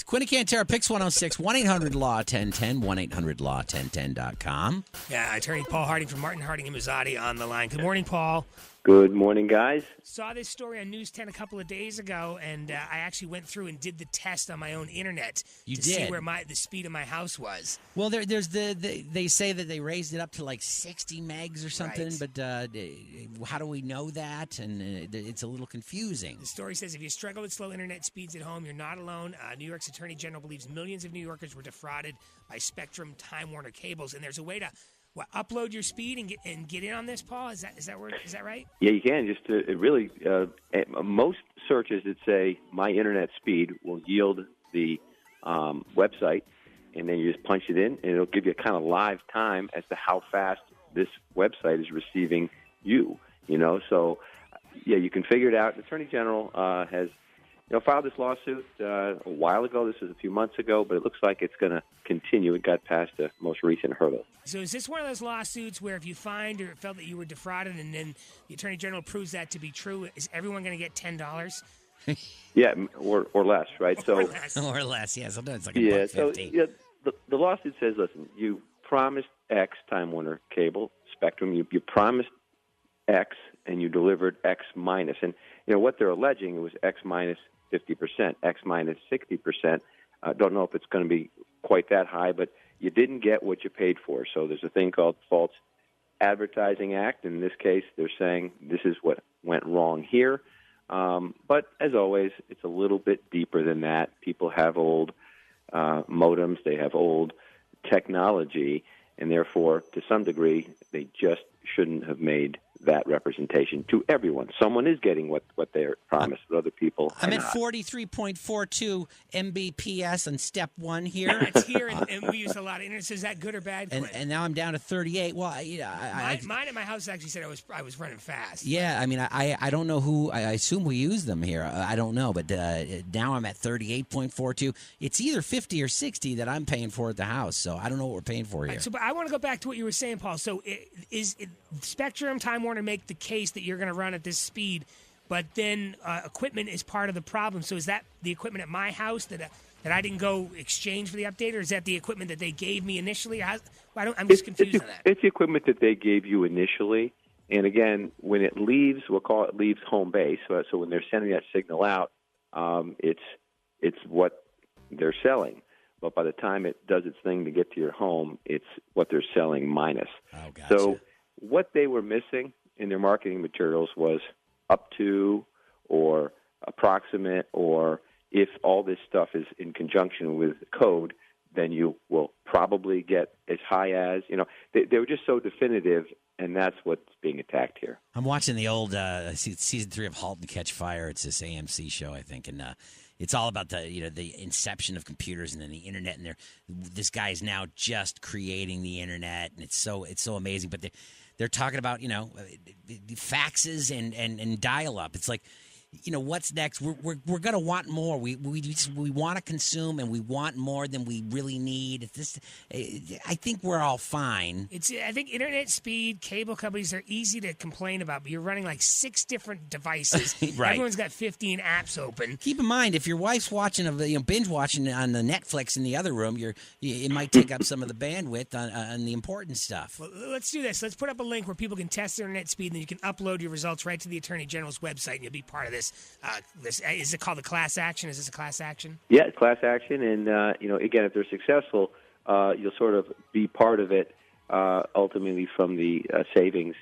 Quinn and Cantera, PYX 106, 1-800-LAW-1010, 1-800-LAW-1010.com. Yeah, attorney Paul Harding from Martin Harding and Mazzotti on the line. Good morning, Paul. Good morning, guys. Saw this story on News 10 a couple of days ago, and I actually went through and did the test on my own internet see where the speed of my house was. Well, there's they say that they raised it up to like 60 megs or something, Right. but how do we know that? And it's a little confusing. The story says if you struggle with slow internet speeds at home, you're not alone. New York's Attorney General believes millions of New Yorkers were defrauded by Spectrum Time Warner cables, and there's a way to upload your speed and get in on this, Paul? Is that right? Yeah, you can. Just most searches that say my internet speed will yield the website, and then you just punch it in, and it'll give you a kind of live time as to how fast this website is receiving you. So yeah, you can figure it out. The Attorney General has filed this lawsuit a while ago. This was a few months ago, but it looks like it's going to continue. It got past the most recent hurdle. So is this one of those lawsuits where if you find or felt that you were defrauded and then the Attorney General proves that to be true, is everyone going to get $10? Yeah, or less, right? Or less. Or less, yeah. Sometimes it's like $1.50. So the lawsuit says, listen, you promised X, Time Warner Cable, Spectrum. You promised X, and you delivered X minus. And what they're alleging was X minus 50%, X minus 60%. Don't know if it's going to be quite that high, but you didn't get what you paid for. So there's a thing called False Advertising Act. In this case, they're saying this is what went wrong here. But as always, it's a little bit deeper than that. People have old modems. They have old technology, and therefore, to some degree, they just shouldn't have made that representation to everyone. Someone is getting what they're promised, but other people I'm at not. 43.42 Mbps on step one here. It's here, and we use a lot of internet. So is that good or bad, Quinn? And now I'm down to 38. Well, mine at my house actually said I was running fast. Yeah, I mean, I don't know who. I assume we use them here. I don't know, but now I'm at 38.42. It's either 50 or 60 that I'm paying for at the house, so I don't know what we're paying for here. Right, but I want to go back to what you were saying, Paul. So is Spectrum Time Warner make the case that you're going to run at this speed, but then equipment is part of the problem? So is that the equipment at my house that I didn't go exchange for the update, or is that the equipment that they gave me initially? I'm just confused on that. It's the equipment that they gave you initially, and again, when it leaves, we'll call it leaves home base. So when they're sending that signal out, it's what they're selling. But by the time it does its thing to get to your home, it's what they're selling minus. Oh, gotcha. So what they were missing in their marketing materials was up to or approximate, or if all this stuff is in conjunction with code, then you will probably get as high as, they were just so definitive, and that's what's being attacked here. I'm watching the old season 3 of *Halt and Catch Fire*. It's this AMC show, I think, and it's all about the inception of computers and then the internet. And this guy is now just creating the internet, and it's so amazing. But they're talking about faxes and dial-up. It's like, what's next? We're going to want more. We want to consume, and we want more than we really need. I think we're all fine. I think internet speed, cable companies are easy to complain about, but you're running like 6 different devices. Right. Everyone's got 15 apps open. Keep in mind, if your wife's watching binge watching on the Netflix in the other room, it might take up some of the bandwidth on the important stuff. Well, let's do this. Let's put up a link where people can test their internet speed, and then you can upload your results right to the Attorney General's website, and you'll be part of this. Is it called a class action? Is this a class action? Yeah, it's class action, and again, if they're successful, you'll sort of be part of it ultimately from the savings.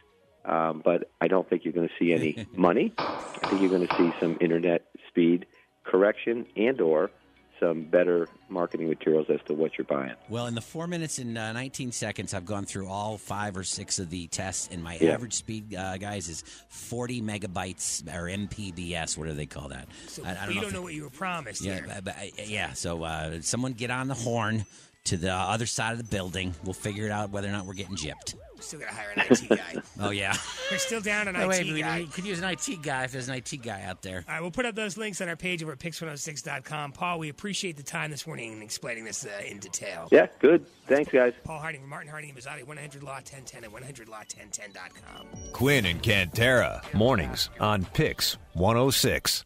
But I don't think you're going to see any money. I think you're going to see some internet speed correction and/or some better marketing materials as to what you're buying. Well, in the 4 minutes and 19 seconds, I've gone through all 5 or 6 of the tests, and my average speed, guys, is 40 megabytes or MPBS. What do they call that? So you don't know what you were promised. Yeah. So someone get on the horn to the other side of the building. We'll figure it out whether or not we're getting gypped. We still got to hire an IT guy. Oh, yeah. We're still down an IT guy. We could use an IT guy if there's an IT guy out there. All right, we'll put up those links on our page over at PYX106.com. Paul, we appreciate the time this morning and explaining this in detail. Yeah, good. Thanks, guys. Paul Harding from Martin Harding and Mazzotti, 1-800-LAW-1010 at 1-800-LAW-1010.com. Quinn and Cantera, mornings on PYX 106.